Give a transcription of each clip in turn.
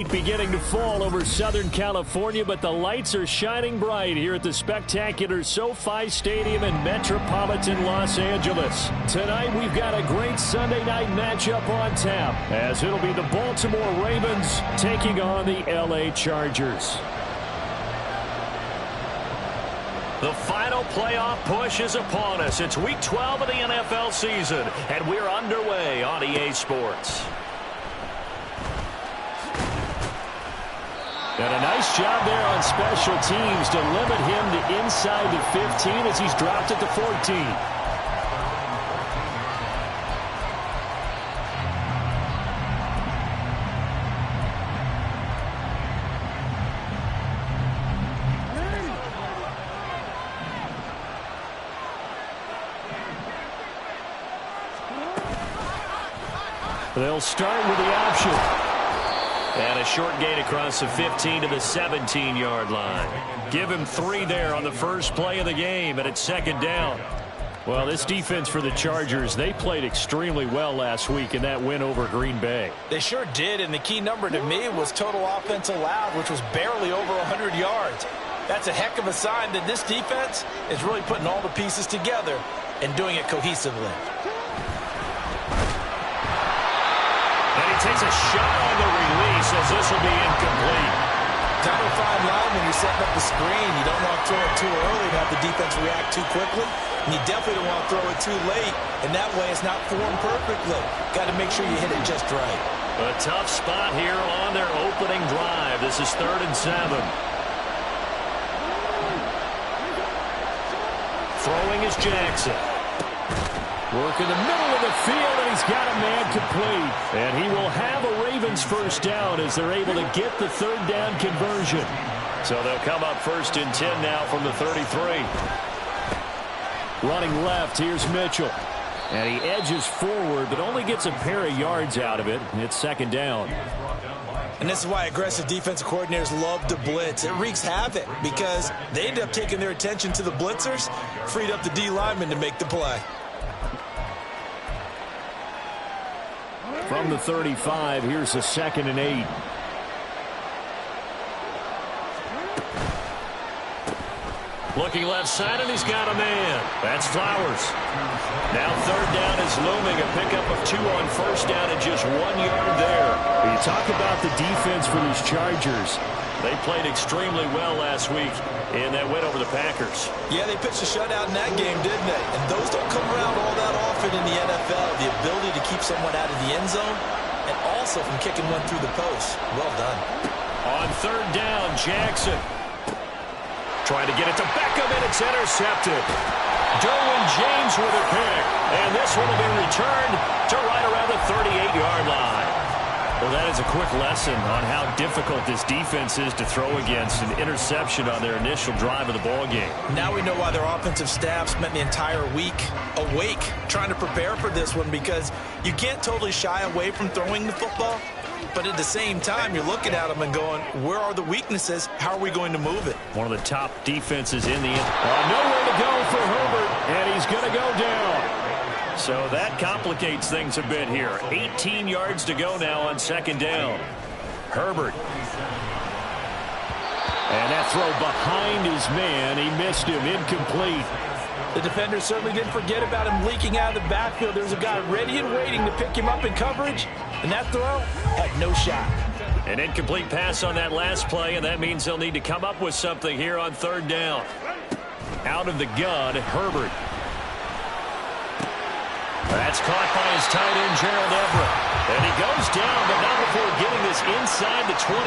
Beginning to fall over Southern California, but the lights are shining bright here at the spectacular SoFi Stadium in metropolitan Los Angeles. Tonight, we've got a great Sunday night matchup on tap, as it'll be the Baltimore Ravens taking on the LA Chargers. The final playoff push is upon us. It's Week 12 of the NFL season, and we're underway on EA Sports. And a nice job there on special teams to limit him to inside the 15 as he's dropped it to 14. They'll start with the option. And a short gain across the 15 to the 17-yard line. Give him 3 there on the first play of the game, and it's second down. Well, this defense for the Chargers, they played extremely well last week in that win over Green Bay. They sure did, and the key number to me was total offense allowed, which was barely over 100 yards. That's a heck of a sign that this defense is really putting all the pieces together and doing it cohesively. Takes a shot on the release as this will be incomplete. Kind of a fine line when you're setting up the screen. You don't want to throw it too early and have the defense react too quickly. And you definitely don't want to throw it too late. And that way it's not formed perfectly. Got to make sure you hit it just right. A tough spot here on their opening drive. This is 3rd and 7. Throwing is Jackson. Work in the middle of the field, and he's got a man complete. And he will have a Ravens first down as they're able to get the 3rd down conversion. So they'll come up 1st and 10 now from the 33. Running left, here's Mitchell. And he edges forward, but only gets a pair of yards out of it. It's 2nd down. And this is why aggressive defensive coordinators love to blitz. It wreaks havoc because they end up taking their attention to the blitzers, freed up the D lineman to make the play. From the 35, here's a 2nd and 8. Looking left side, and he's got a man. That's Flowers. Now 3rd down is looming. A pickup of 2 on 1st down and just 1 yard there. You talk about the defense for these Chargers. They played extremely well last week in that win over the Packers. Yeah, they pitched a shutout in that game, didn't they? And those don't come around all that often in the NFL. The ability to keep someone out of the end zone and also from kicking one through the post. Well done. On 3rd down, Jackson. Trying to get it to Beckham, and it's intercepted. Derwin James with a pick. And this one will be returned to right around the 38-yard line. Well, that is a quick lesson on how difficult this defense is to throw against. An interception on their initial drive of the ballgame. Now we know why their offensive staff spent the entire week awake trying to prepare for this one, because you can't totally shy away from throwing the football. But at the same time, you're looking at them and going, where are the weaknesses? How are we going to move it? One of the top defenses in the nowhere to go for Herbert, and he's going to go down. So that complicates things a bit here. 18 yards to go now on 2nd down. Herbert. And that throw behind his man. He missed him. Incomplete. The defender certainly didn't forget about him leaking out of the backfield. There's a guy ready and waiting to pick him up in coverage. And that throw had no shot. An incomplete pass on that last play, and that means they'll need to come up with something here on 3rd down. Out of the gun, Herbert. That's caught by his tight end, Gerald Everett. And he goes down, but not before getting this inside the 25.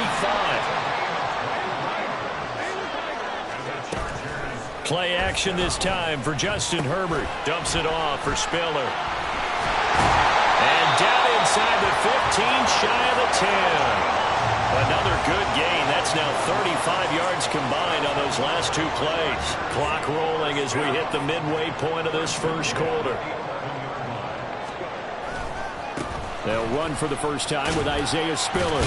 Play action this time for Justin Herbert. Dumps it off for Spiller. And down inside the 15, shy of the 10. Another good gain. That's now 35 yards combined on those last 2 plays. Clock rolling as we hit the midway point of this first quarter. They'll run for the first time with Isaiah Spiller.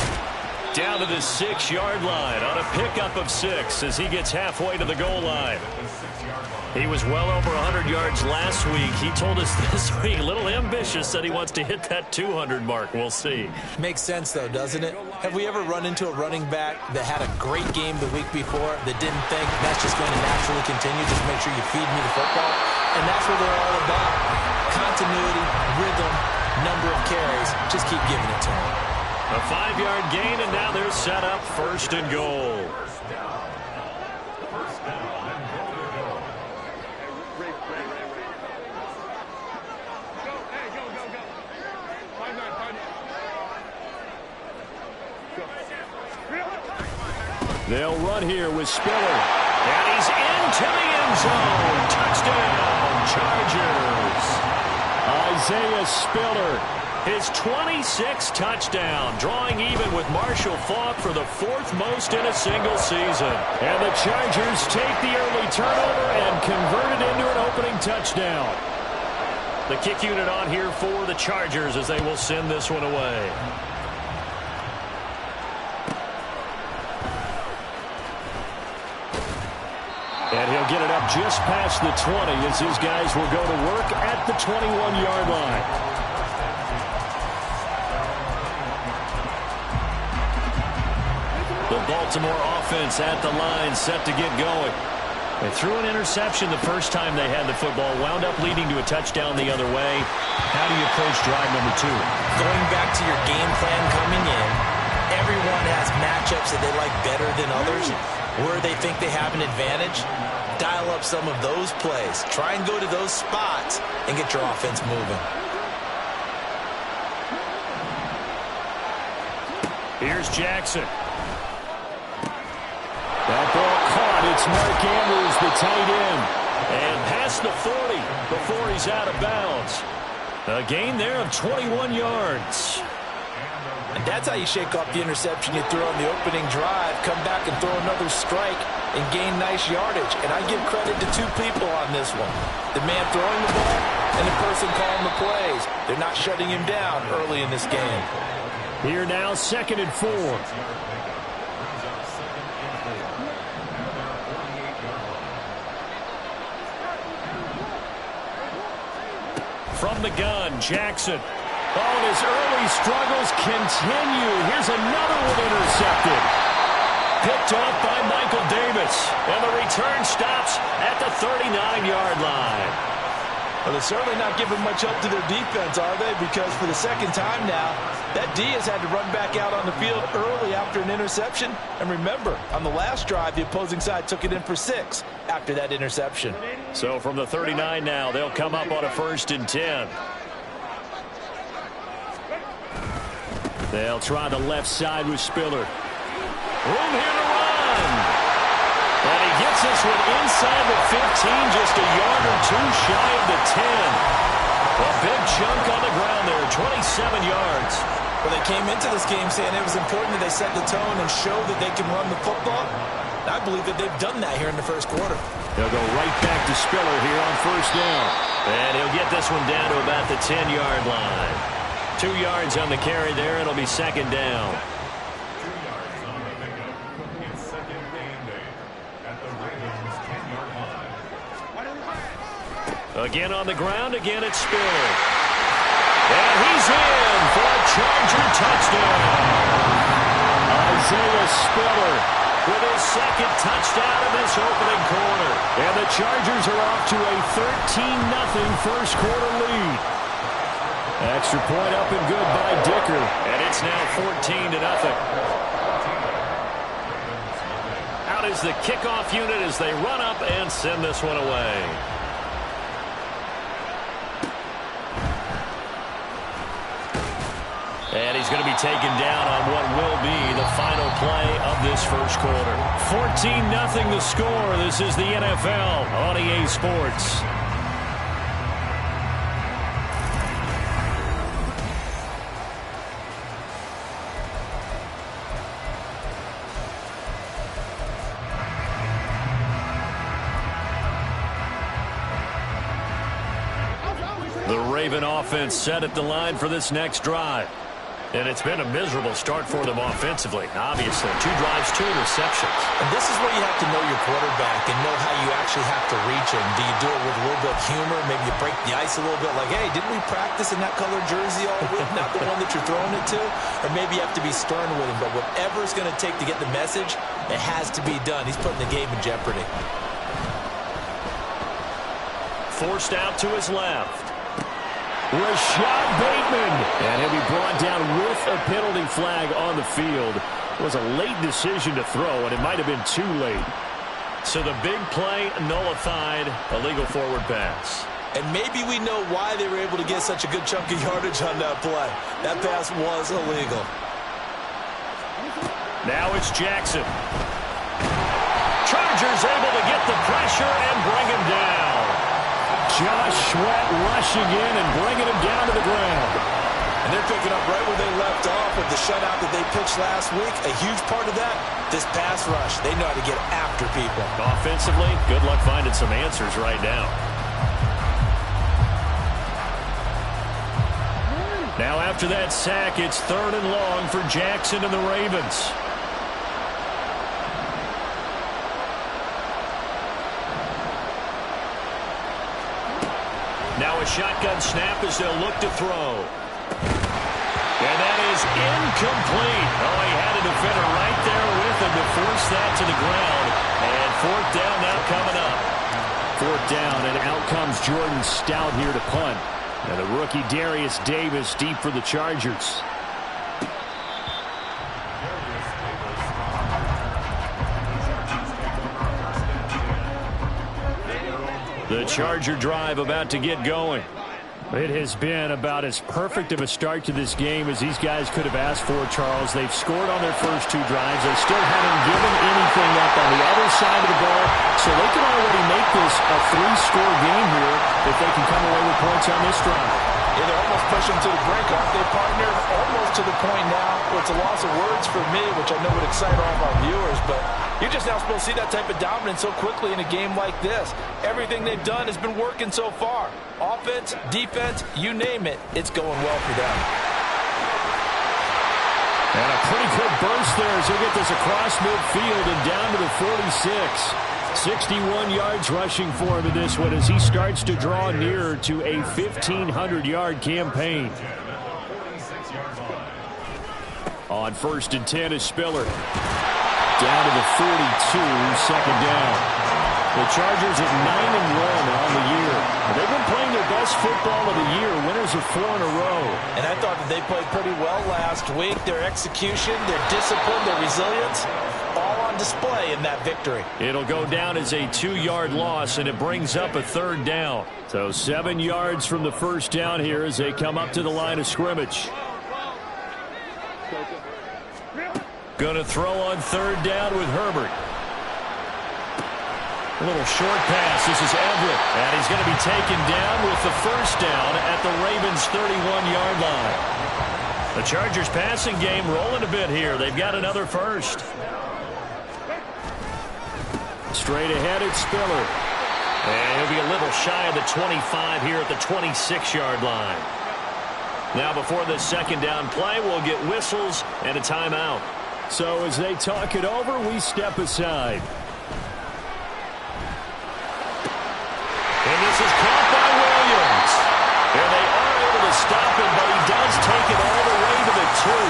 Down to the 6-yard line on a pickup of 6 as he gets halfway to the goal line. He was well over 100 yards last week. He told us this week, a little ambitious, that he wants to hit that 200 mark. We'll see. Makes sense, though, doesn't it? Have we ever run into a running back that had a great game the week before that didn't think that's just going to naturally continue? Just make sure you feed me the football. And that's what they're all about. Continuity, rhythm, number of carries. Just keep giving it to him. A 5-yard gain, and now they're set up 1st and goal. They'll run here with Spiller. And he's into the end zone. Touchdown, Chargers. Isaiah Spiller, his 26th touchdown, drawing even with Marshall Faulk for the 4th most in a single season. And the Chargers take the early turnover and convert it into an opening touchdown. The kick unit on here for the Chargers as they will send this one away. And he'll get it up just past the 20 as his guys will go to work at the 21-yard line. The Baltimore offense at the line, set to get going. They threw an interception the first time they had the football, wound up leading to a touchdown the other way. How do you approach drive number 2? Going back to your game plan coming in, everyone has matchups that they like better than others. Where they think they have an advantage, dial up some of those plays. Try and go to those spots and get your offense moving. Here's Jackson. That ball caught. It's Mark Andrews, the tight end. And past the 40 before he's out of bounds. A gain there of 21 yards. And that's how you shake off the interception you threw on the opening drive, come back and throw another strike and gain nice yardage. And I give credit to 2 people on this one. The man throwing the ball and the person calling the plays. They're not shutting him down early in this game. Here now, 2nd and 4. From the gun, Jackson. Oh, and his early struggles continue. Here's another one intercepted. Picked off by Michael Davis. And the return stops at the 39-yard line. Well, they're certainly not giving much help to their defense, are they? Because for the second time now, that D has had to run back out on the field early after an interception. And remember, on the last drive, the opposing side took it in for 6 after that interception. So from the 39 now, they'll come up on a 1st and 10. They'll try the left side with Spiller. Room here to run. And he gets this one inside the 15, just a yard or 2 shy of the 10. A big chunk on the ground there, 27 yards. Well, they came into this game saying it was important that they set the tone and show that they can run the football. I believe that they've done that here in the first quarter. They'll go right back to Spiller here on 1st down. And he'll get this one down to about the 10-yard line. 2 yards on the carry there. It'll be 2nd down. Again on the ground. Again it's Spiller. And he's in for a Charger touchdown. Isaiah Spiller with his 2nd touchdown of this opening quarter. And the Chargers are off to a 13-0 first quarter lead. Extra point up and good by Dicker. And it's now 14-0. Out is the kickoff unit as they run up and send this one away. And he's going to be taken down on what will be the final play of this first quarter. 14-0 the score. This is the NFL on EA Sports. The Raven offense set at the line for this next drive. And it's been a miserable start for them offensively. Obviously, 2 drives, 2 interceptions. And this is where you have to know your quarterback and know how you actually have to reach him. Do you do it with a little bit of humor? Maybe you break the ice a little bit like, hey, didn't we practice in that colored jersey all week? Not the one that you're throwing it to? Or maybe you have to be stern with him. But whatever it's going to take to get the message, it has to be done. He's putting the game in jeopardy. Forced out to his left. Rashad Bateman. And he'll be brought down with a penalty flag on the field. It was a late decision to throw, and it might have been too late. So the big play nullified, a legal forward pass. And maybe we know why they were able to get such a good chunk of yardage on that play. That pass was illegal. Now it's Jackson. Chargers able to get the pressure and bring him down. Josh Sweat rushing in and bringing him down to the ground. And they're picking up right where they left off with the shutout that they pitched last week. A huge part of that, this pass rush. They know how to get after people. Offensively, good luck finding some answers right now. Now after that sack, it's 3rd and long for Jackson and the Ravens. Now a shotgun snap as they'll look to throw. And that is incomplete. Oh, he had a defender right there with him to force that to the ground. And 4th down now coming up. 4th down, and out comes Jordan Stout here to punt. And the rookie Darius Davis deep for the Chargers. The Charger drive about to get going. It has been about as perfect of a start to this game as these guys could have asked for, Charles. They've scored on their first 2 drives. They still haven't given anything up on the other side of the ball, so they can already make this a 3-score game here if they can come away with points on this drive. Yeah, they're almost pushing to the brink, aren't they, partner? Almost to the point now where it's a loss of words for me, which I know would excite all of our viewers, but you're just now supposed to see that type of dominance so quickly in a game like this. Everything they've done has been working so far. Offense, defense, you name it, it's going well for them. And a pretty good burst there as he'll get this across midfield and down to the 46. 61 yards rushing for him in this one as he starts to draw nearer to a 1,500-yard campaign. On 1st and 10 is Spiller. Down to the 42, 2nd down. The Chargers at 9-1 on the year. They've been playing their best football of the year, winners of 4 in a row. And I thought that they played pretty well last week. Their execution, their discipline, their resilience, all on display in that victory. It'll go down as a 2-yard loss, and it brings up a 3rd down. So 7 yards from the 1st down here as they come up to the line of scrimmage. Going to throw on 3rd down with Herbert. A little short pass. This is Everett. And he's going to be taken down with the 1st down at the Ravens' 31-yard line. The Chargers passing game rolling a bit here. They've got another 1st. Straight ahead, it's Spiller. And he'll be a little shy of the 25 here at the 26-yard line. Now before this 2nd down play, we'll get whistles and a timeout. So as they talk it over, we step aside. And this is caught by Williams. And they are able to stop him, but he does take it all the way to the 2.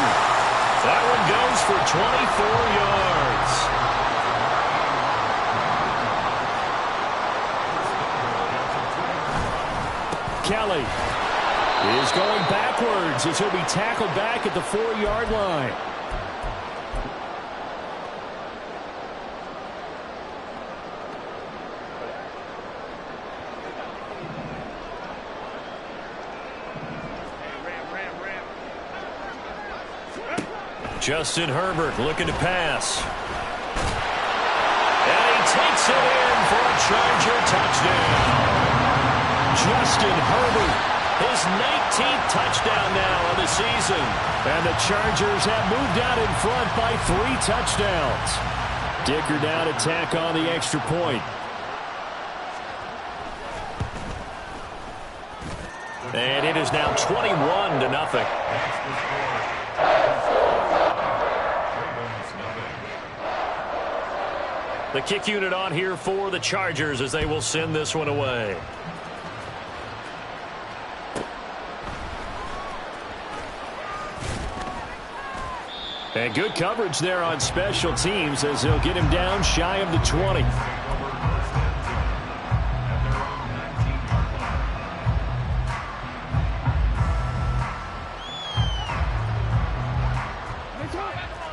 That one goes for 24 yards. Kelly is going backwards as he'll be tackled back at the 4-yard line. Justin Herbert looking to pass. And he takes it in for a Charger touchdown. Justin Herbert, his 19th touchdown now on the season. And the Chargers have moved out in front by 3 touchdowns. Dicker down to tack on the extra point. And it is now 21-0. The kick unit on here for the Chargers as they will send this one away. And good coverage there on special teams as they'll get him down shy of the 20.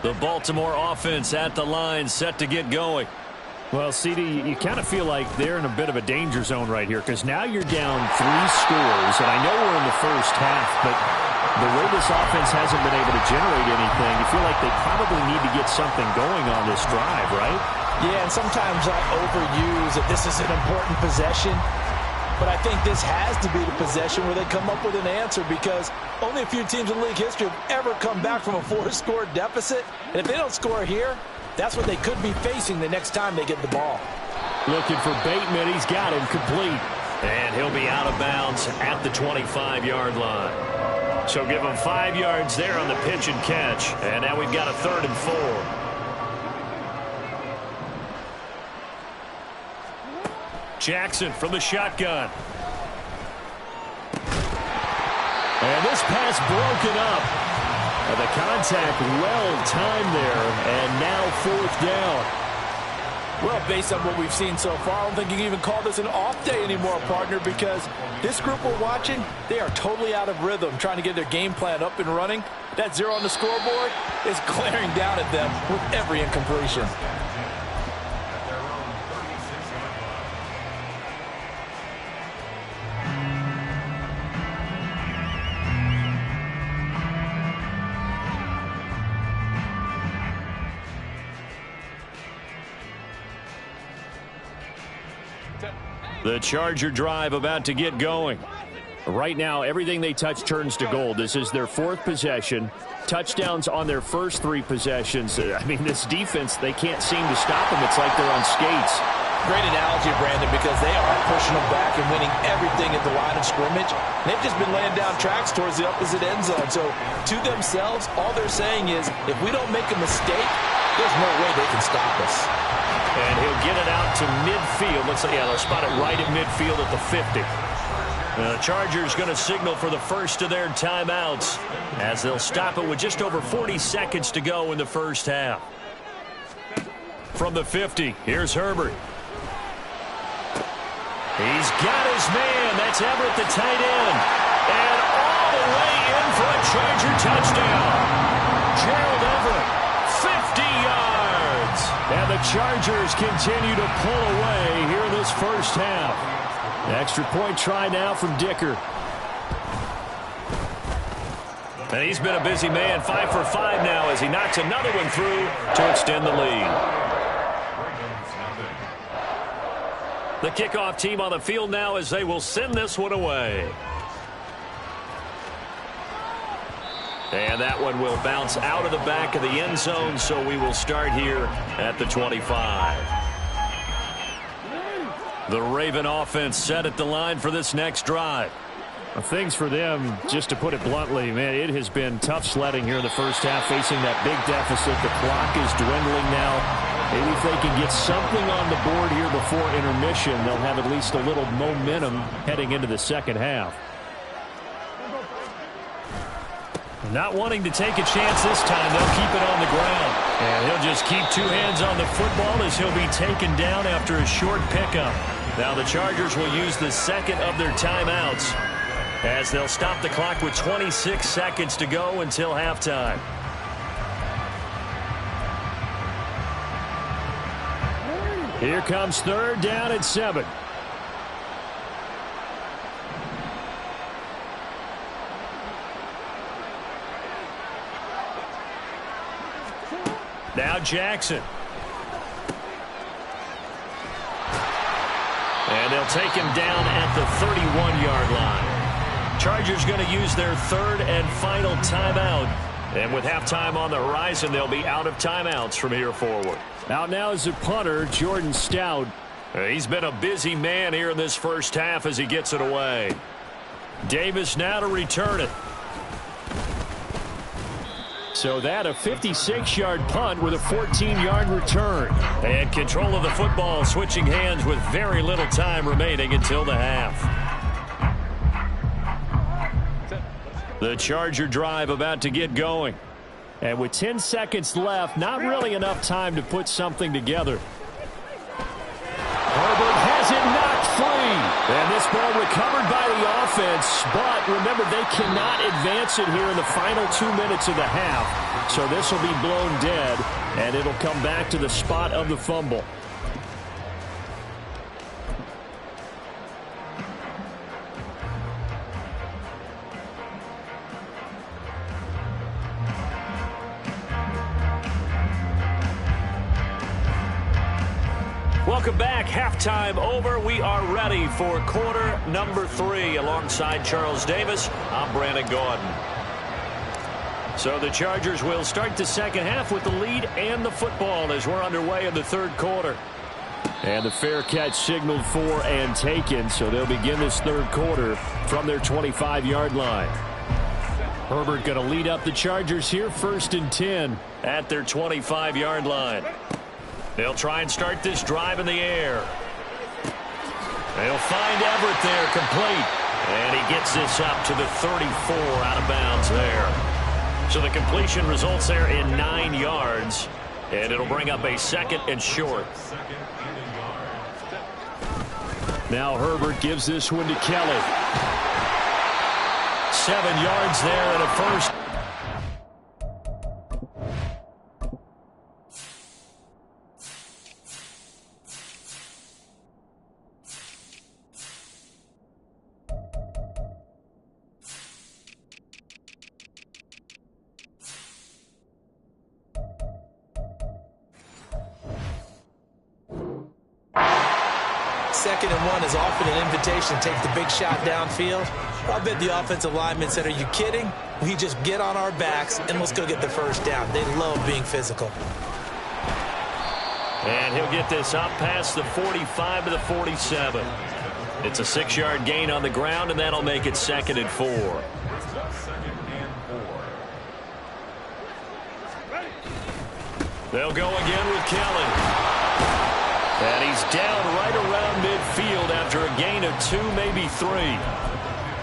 The Baltimore offense at the line, set to get going. Well, CD, you kind of feel like they're in a bit of a danger zone right here because now you're down 3 scores, and I know we're in the first half, but the way this offense hasn't been able to generate anything, you feel like they probably need to get something going on this drive, right? Yeah, and sometimes I overuse that this is an important possession. But I think this has to be the possession where they come up with an answer because only a few teams in league history have ever come back from a 4-score deficit. And if they don't score here, that's what they could be facing the next time they get the ball. Looking for Bateman. He's got him complete. And he'll be out of bounds at the 25-yard line. So give him 5 yards there on the pitch and catch. And now we've got a 3rd and 4. Jackson from the shotgun. And this pass broken up. And the contact well timed there. And now 4th down. Well, based on what we've seen so far, I don't think you can even call this an off day anymore, partner, because this group we're watching, they are totally out of rhythm, trying to get their game plan up and running. That 0 on the scoreboard is glaring down at them with every incompletion. The Charger drive about to get going. Right now, everything they touch turns to gold. This is their 4th possession. Touchdowns on their first 3 possessions. I mean, this defense, they can't seem to stop them. It's like they're on skates. Great analogy, Brandon, because they are pushing them back and winning everything at the line of scrimmage. They've just been laying down tracks towards the opposite end zone. So, to themselves, all they're saying is, if we don't make a mistake, there's no way they can stop us. And he'll get it out to midfield. Looks like, yeah, they'll spot it right at midfield at the 50. The Chargers going to signal for the first of their timeouts as they'll stop it with just over 40 seconds to go in the first half. From the 50, here's Herbert. He's got his man. That's Everett, the tight end. And all the way in for a Charger touchdown. Gerald Everett, 50 yards. And the Chargers continue to pull away here in this first half. Extra point try now from Dicker. And he's been a busy man, 5 for 5 now as he knocks another one through to extend the lead. The kickoff team on the field now as they will send this one away. And that one will bounce out of the back of the end zone, so we will start here at the 25. The Raven offense set at the line for this next drive. Well, things for them, just to put it bluntly, man, it has been tough sledding here in the first half, facing that big deficit. The clock is dwindling now. Maybe if they can get something on the board here before intermission, they'll have at least a little momentum heading into the second half. Not wanting to take a chance this time, they'll keep it on the ground. And he'll just keep 2 hands on the football as he'll be taken down after a short pickup. Now the Chargers will use the second of their timeouts as they'll stop the clock with 26 seconds to go until halftime. Here comes 3rd down and 7. Now Jackson. And they'll take him down at the 31-yard line. Chargers going to use their 3rd and final timeout. And with halftime on the horizon, they'll be out of timeouts from here forward. Out now is the punter, Jordan Stout. He's been a busy man here in this first half as he gets it away. Davis now to return it. So that a 56-yard punt with a 14-yard return. And control of the football switching hands with very little time remaining until the half. The Charger drive about to get going. And with 10 seconds left, not really enough time to put something together. Herbert has it knocked free. And this ball recovered by the offense. But remember, they cannot advance it here in the final 2 minutes of the half. So this will be blown dead, and it'll come back to the spot of the fumble. Welcome back. Halftime over. We are ready for quarter number 3. Alongside Charles Davis, I'm Brandon Gordon. So the Chargers will start the second half with the lead and the football as we're underway in the third quarter. And the fair catch signaled for and taken, so they'll begin this third quarter from their 25-yard line. Herbert going to lead up the Chargers here, 1st and 10 at their 25-yard line. They'll try and start this drive in the air. They'll find Everett there, complete. And he gets this up to the 34, out of bounds there. So the completion results there in 9 yards. And it'll bring up a 2nd and short. Now Herbert gives this one to Kelly. 7 yards there and a first. Second and 1 is often an invitation to take the big shot downfield. I bet the offensive lineman said, are you kidding? We just get on our backs and let's go get the first down. They love being physical. And he'll get this up past the 45 to the 47. It's a 6-yard gain on the ground, and that'll make it 2nd and 4. They'll go again with Kelly. And he's down right around midfield after a gain of 2, maybe 3.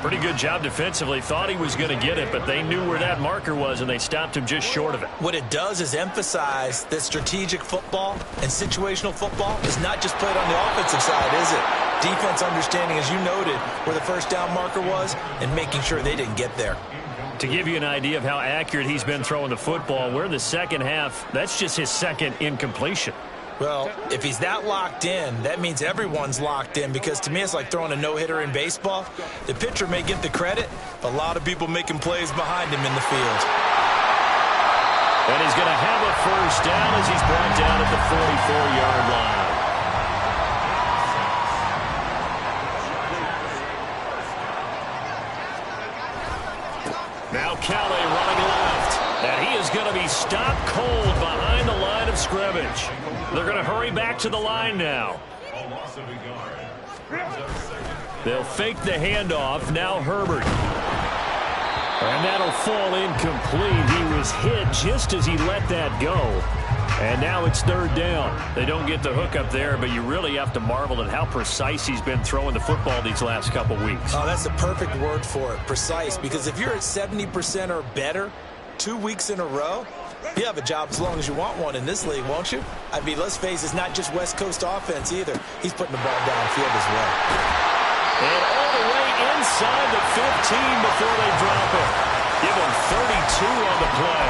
Pretty good job defensively. Thought he was going to get it, but they knew where that marker was, and they stopped him just short of it. What it does is emphasize that strategic football and situational football is not just played on the offensive side, is it? Defense understanding, as you noted, where the first down marker was and making sure they didn't get there. To give you an idea of how accurate he's been throwing the football, we're in the second half. That's just his 2nd incompletion. Well, if he's that locked in, that means everyone's locked in, because to me it's like throwing a no-hitter in baseball. The pitcher may get the credit, but a lot of people making plays behind him in the field. And he's going to have a first down as he's brought down at the 44-yard line. Now Kelly running left. And he is going to be stopped cold behind the line of scrimmage. They're going to hurry back to the line now. They'll fake the handoff. Now Herbert. And that'll fall incomplete. He was hit just as he let that go. And now it's 3rd down. They don't get the hook up there, but you really have to marvel at how precise he's been throwing the football these last couple weeks. Oh, that's the perfect word for it, precise. Because if you're at 70% or better 2 weeks in a row, you have a job as long as you want one in this league, won't you? I mean, let's face it, it's not just West Coast offense either. He's putting the ball downfield as well. And all the way inside the 15 before they drop it. Give him 32 on the play.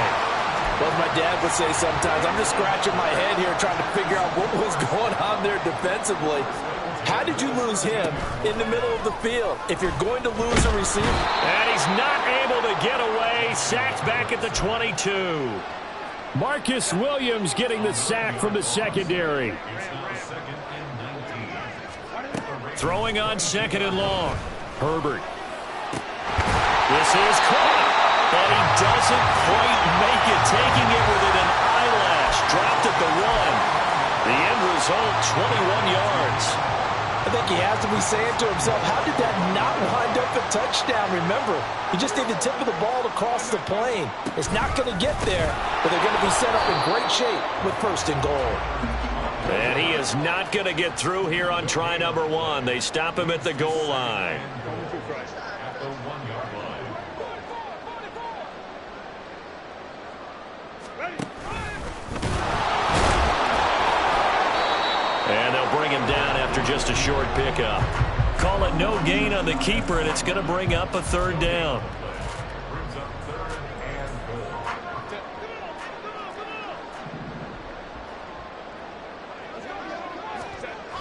Well, my dad would say sometimes, I'm just scratching my head here trying to figure out what was going on there defensively. How did you lose him in the middle of the field? If you're going to lose a receiver. And he's not able to get away. Sacked back at the 22. Marcus Williams getting the sack from the secondary. Throwing on 2nd and long. Herbert. This is caught. And he doesn't quite make it. Taking it within an eyelash. Dropped at the 1. The end result, 21 yards. I think he has to be saying to himself, how did that not wind up a touchdown? Remember, you just need the tip of the ball to cross the plane. It's not going to get there, but they're going to be set up in great shape with first and goal. And he is not going to get through here on try number 1. They stop him at the goal line. And they'll bring him down after just a short pickup. Call it no gain on the keeper, and it's going to bring up a third down.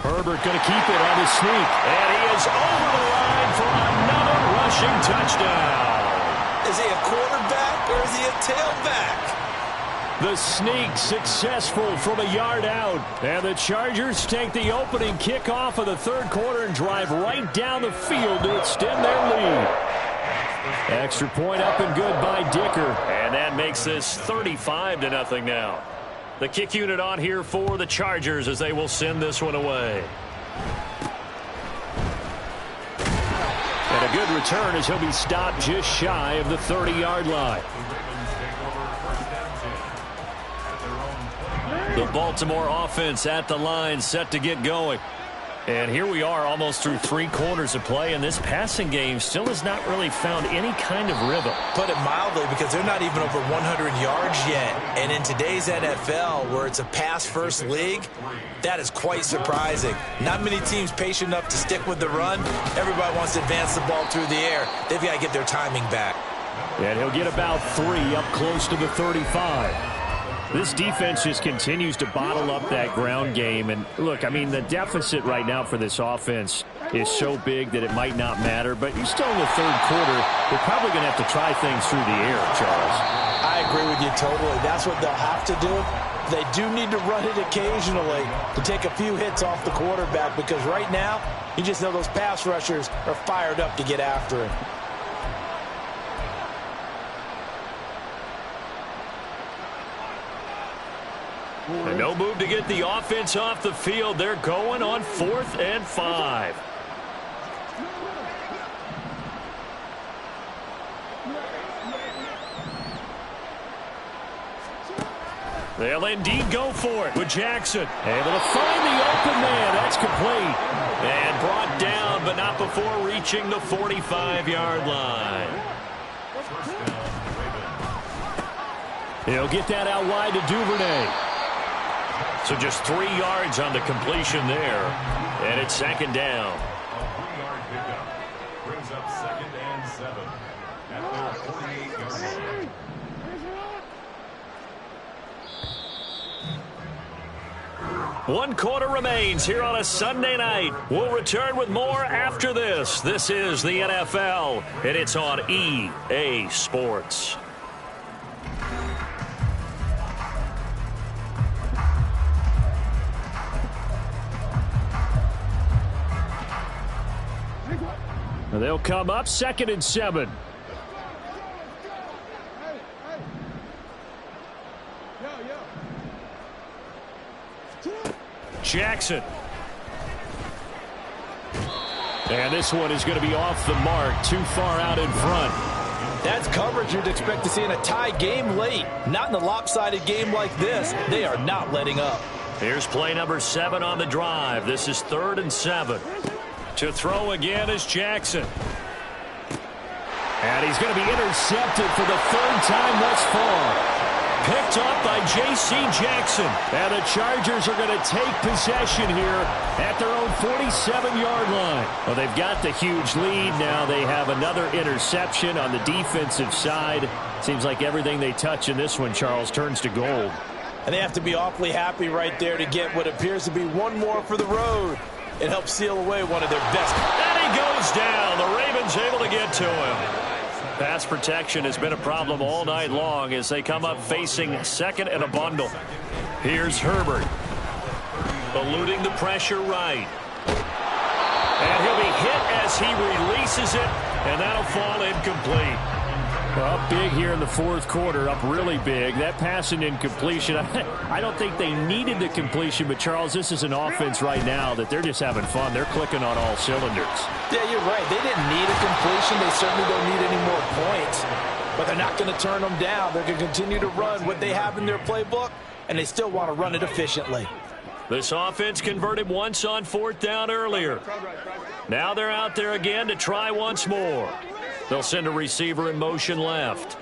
Herbert going to keep it on his sneak. And he is over the line for another rushing touchdown. Is he a quarterback or is he a tailback? The sneak successful from a yard out. And the Chargers take the opening kickoff of the third quarter and drive right down the field to extend their lead. Extra point up and good by Dicker. And that makes this 35-0 now. The kick unit on here for the Chargers as they will send this one away. And a good return as he'll be stopped just shy of the 30-yard line. The Baltimore offense at the line, set to get going. And here we are almost through 3 quarters of play, and this passing game still has not really found any kind of rhythm. Put it mildly, because they're not even over 100 yards yet. And in today's NFL, where it's a pass-first league, that is quite surprising. Not many teams patient enough to stick with the run. Everybody wants to advance the ball through the air. They've got to get their timing back. And he'll get about 3 up close to the 35. This defense just continues to bottle up that ground game. And look, I mean, the deficit right now for this offense is so big that it might not matter. But you're still in the third quarter. They're probably going to have to try things through the air, Charles. I agree with you totally. That's what they'll have to do. They do need to run it occasionally to take a few hits off the quarterback, because right now, you just know those pass rushers are fired up to get after him. And no move to get the offense off the field. They're going on 4th and 5. They'll indeed go for it with Jackson. Able to find the open man. That's complete. And brought down, but not before reaching the 45-yard line. He'll get that out wide to Duvernay. So just 3 yards on the completion there. And it's 2nd down. Yard pickup brings up 2nd and 7 at their 48-yard line. One quarter remains here on a Sunday night. We'll return with more after this. This is the NFL, and it's on EA Sports. They'll come up 2nd and 7. Jackson. And this one is going to be off the mark, too far out in front. That's coverage you'd expect to see in a tie game late. Not in a lopsided game like this. They are not letting up. Here's play number 7 on the drive. This is 3rd and 7. To throw again is Jackson. And he's going to be intercepted for the 3rd time thus far. Picked up by J.C. Jackson. And the Chargers are going to take possession here at their own 47-yard line. Well, they've got the huge lead. Now they have another interception on the defensive side. Seems like everything they touch in this one, Charles, turns to gold. And they have to be awfully happy right there to get what appears to be one more for the road. It helps seal away one of their best. And he goes down. The Ravens able to get to him. Pass protection has been a problem all night long as they come up facing 2nd and a bundle. Here's Herbert. Eluding the pressure right. And he'll be hit as he releases it, and that'll fall incomplete. Up big here in the fourth quarter, up really big. That pass and incompletion, I don't think they needed the completion, but Charles, this is an offense right now that they're just having fun. They're clicking on all cylinders. Yeah, you're right. They didn't need a completion. They certainly don't need any more points, but they're not going to turn them down. They're going to continue to run what they have in their playbook, and they still want to run it efficiently. This offense converted once on fourth down earlier. Now they're out there again to try once more. They'll send a receiver in motion left.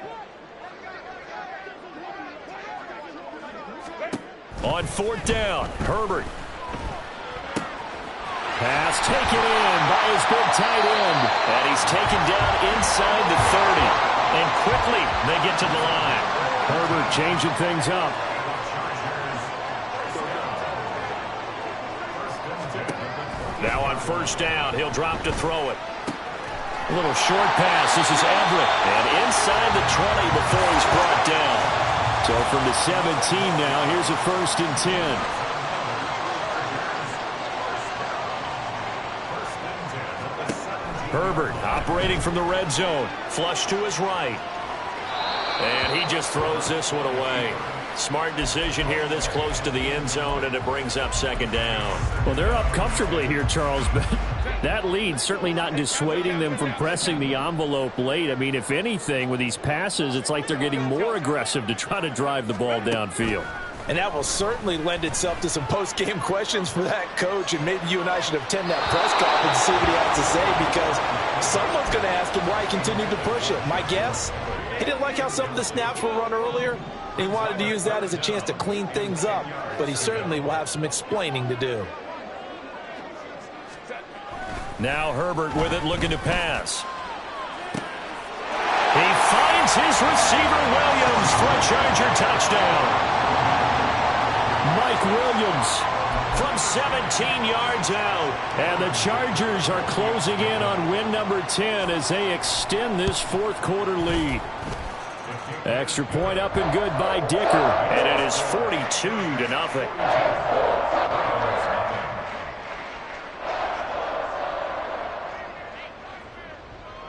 On fourth down, Herbert. Pass taken in by his big tight end. And he's taken down inside the 30. And quickly they get to the line. Herbert changing things up. Now on first down, he'll drop to throw it. A little short pass. This is Everett. And inside the 20 before he's brought down. So from the 17 now, here's a 1st and 10. Herbert operating from the red zone. Flush to his right. And he just throws this one away. Smart decision here this close to the end zone, and it brings up 2nd down. Well, they're up comfortably here, Charles, but that lead certainly not dissuading them from pressing the envelope late. I mean, if anything, with these passes, it's like they're getting more aggressive to try to drive the ball downfield. And that will certainly lend itself to some post-game questions for that coach, and maybe you and I should attend that press conference and see what he has to say, because someone's going to ask him why he continued to push it. My guess, he didn't like how some of the snaps were run earlier. He wanted to use that as a chance to clean things up, but he certainly will have some explaining to do. Now Herbert with it, looking to pass. He finds his receiver, Williams, for a Charger touchdown. Mike Williams from 17 yards out. And the Chargers are closing in on win number 10 as they extend this fourth quarter lead. Extra point up and good by Dicker. And it is 42-0.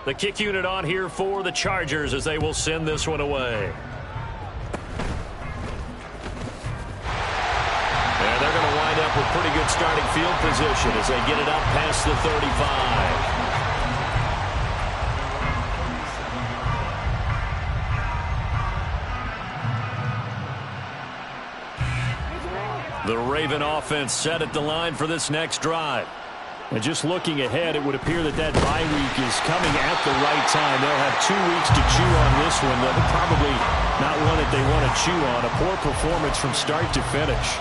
The kick unit on here for the Chargers as they will send this one away. And they're going to wind up with pretty good starting field position as they get it up past the 35. The Raven offense set at the line for this next drive. And just looking ahead, it would appear that bye week is coming at the right time. They'll have 2 weeks to chew on this one. They're probably not one that they want to chew on. A poor performance from start to finish.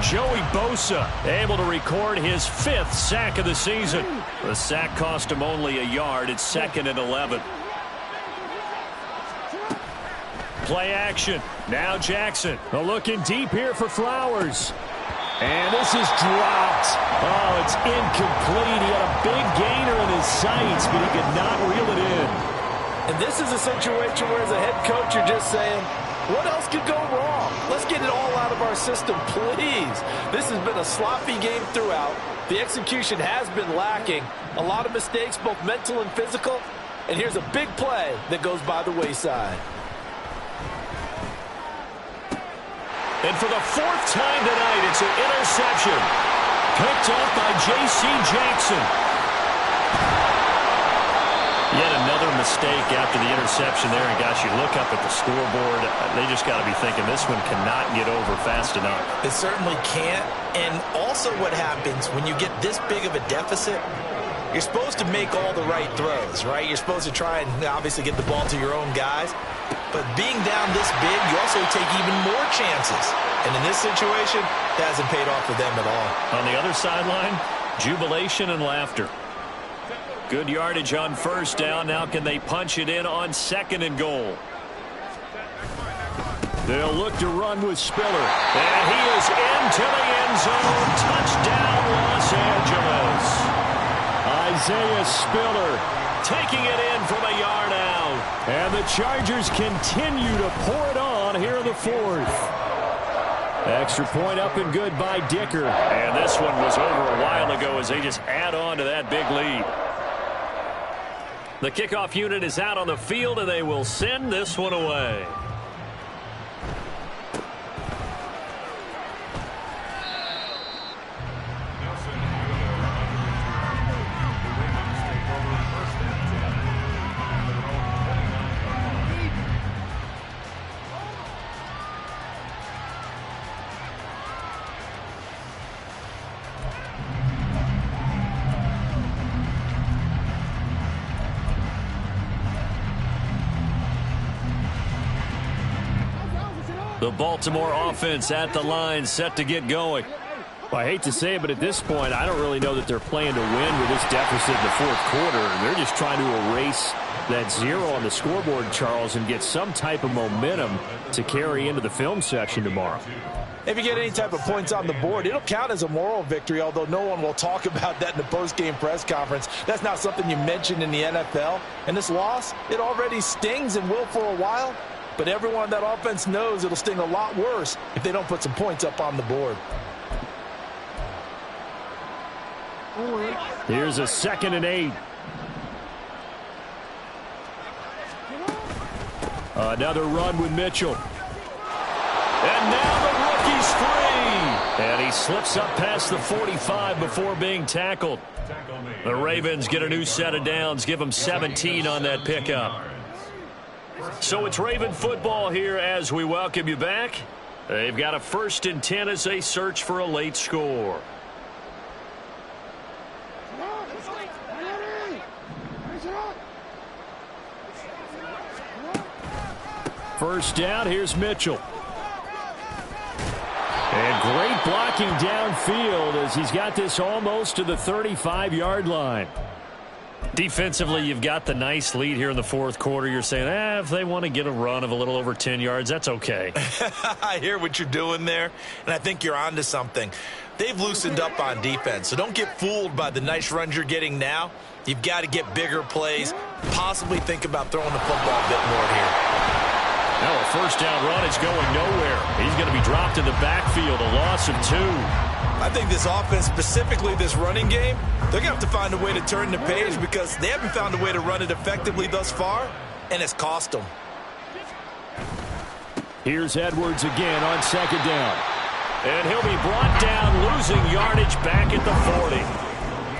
Joey Bosa able to record his 5th sack of the season. The sack cost him only a yard. It's 2nd and 11. Play action. Now Jackson. Looking deep here for Flowers. And this is dropped. Oh, it's incomplete. He had a big gainer in his sights, but he could not reel it in. And this is a situation where, as a head coach, you're just saying, what else could go wrong? Let's get it all out of our system, please. This has been a sloppy game throughout. The execution has been lacking. A lot of mistakes, both mental and physical. And here's a big play that goes by the wayside. And for the 4th time tonight, it's an interception. Picked up by J.C. Jackson. Yet another mistake after the interception there. And gosh, you look up at the scoreboard, they just got to be thinking this one cannot get over fast enough. It certainly can't. And also what happens when you get this big of a deficit, you're supposed to make all the right throws, right? You're supposed to try and obviously get the ball to your own guys. But being down this big, you also take even more chances. And in this situation, that hasn't paid off for them at all. On the other sideline, jubilation and laughter. Good yardage on first down. Now can they punch it in on 2nd and goal? They'll look to run with Spiller. And he is into the end zone. Touchdown, Los Angeles. Isaiah Spiller taking it in from a yard out. And the Chargers continue to pour it on here in the 4th. Extra point up and good by Dicker. And this one was over a while ago as they just add on to that big lead. The kickoff unit is out on the field, and they will send this one away. The Baltimore offense at the line, set to get going. Well, I hate to say it, but at this point, I don't really know that they're playing to win with this deficit in the fourth quarter. They're just trying to erase that zero on the scoreboard, Charles, and get some type of momentum to carry into the film section tomorrow. If you get any type of points on the board, it'll count as a moral victory, although no one will talk about that in the post-game press conference. That's not something you mentioned in the NFL. And this loss, it already stings and will for a while. But everyone on that offense knows it'll sting a lot worse if they don't put some points up on the board. Here's a 2nd and 8. Another run with Mitchell. And now the rookie's free. And he slips up past the 45 before being tackled. The Ravens get a new set of downs, give them 17 on that pickup. So it's Raven football here as we welcome you back. They've got a 1st and 10 as they search for a late score. First down, here's Mitchell. And great blocking downfield as he's got this almost to the 35-yard line. Defensively, you've got the nice lead here in the fourth quarter. You're saying, if they want to get a run of a little over 10 yards, that's okay. I hear what you're doing there, and I think you're onto something. They've loosened up on defense, so don't get fooled by the nice runs you're getting now. You've got to get bigger plays, possibly think about throwing the football a bit more here. Now a first down run is going nowhere. He's going to be dropped in the backfield, a loss of 2. I think this offense, specifically this running game, they're going to have to find a way to turn the page because they haven't found a way to run it effectively thus far, and it's cost them. Here's Edwards again on 2nd down. And he'll be brought down, losing yardage back at the 40.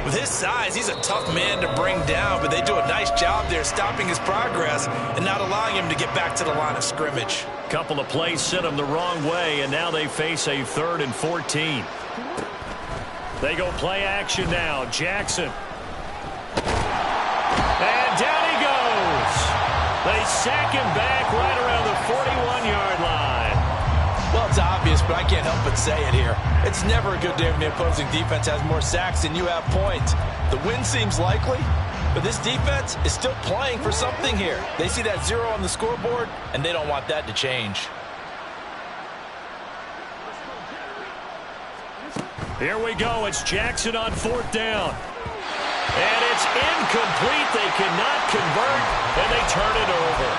With his size, he's a tough man to bring down, but they do a nice job there stopping his progress and not allowing him to get back to the line of scrimmage. Couple of plays sent him the wrong way, and now they face a 3rd and 14. They go play action now. Jackson. And down he goes. They sack him back right around the 41-yard line. Well, it's obvious, but I can't help but say it here. It's never a good day when the opposing defense has more sacks than you have points. The win seems likely, but this defense is still playing for something here. They see that 0 on the scoreboard, and they don't want that to change. Here we go. It's Jackson on 4th down. And it's incomplete. They cannot convert, and they turn it over.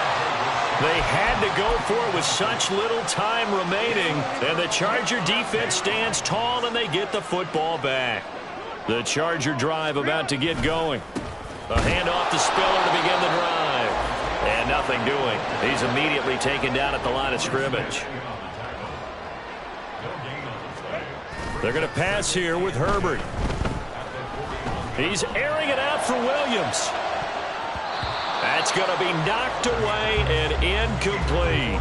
They had to go for it with such little time remaining, and the Charger defense stands tall, and they get the football back. The Charger drive about to get going. A handoff to Spiller to begin the drive. And nothing doing. He's immediately taken down at the line of scrimmage. They're going to pass here with Herbert. He's airing it out for Williams. That's going to be knocked away and incomplete.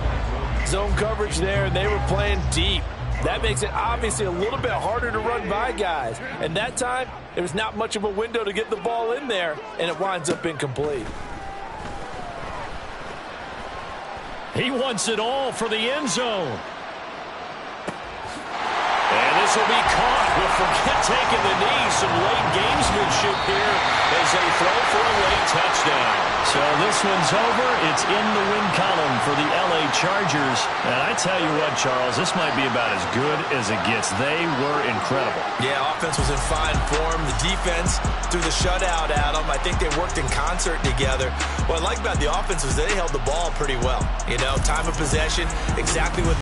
Zone coverage there, and they were playing deep. That makes it obviously a little bit harder to run by guys. And that time, there was not much of a window to get the ball in there, and it winds up incomplete. He wants it all for the end zone. And this will be caught. We'll forget taking the knee. Some late gamesmanship here as they throw for a late touchdown. So this one's over. It's in the win column for the L.A. Chargers. And I tell you what, Charles, this might be about as good as it gets. They were incredible. Yeah, offense was in fine form. The defense threw the shutout at them. I think they worked in concert together. What I like about the offense was they held the ball pretty well. You know, time of possession, exactly what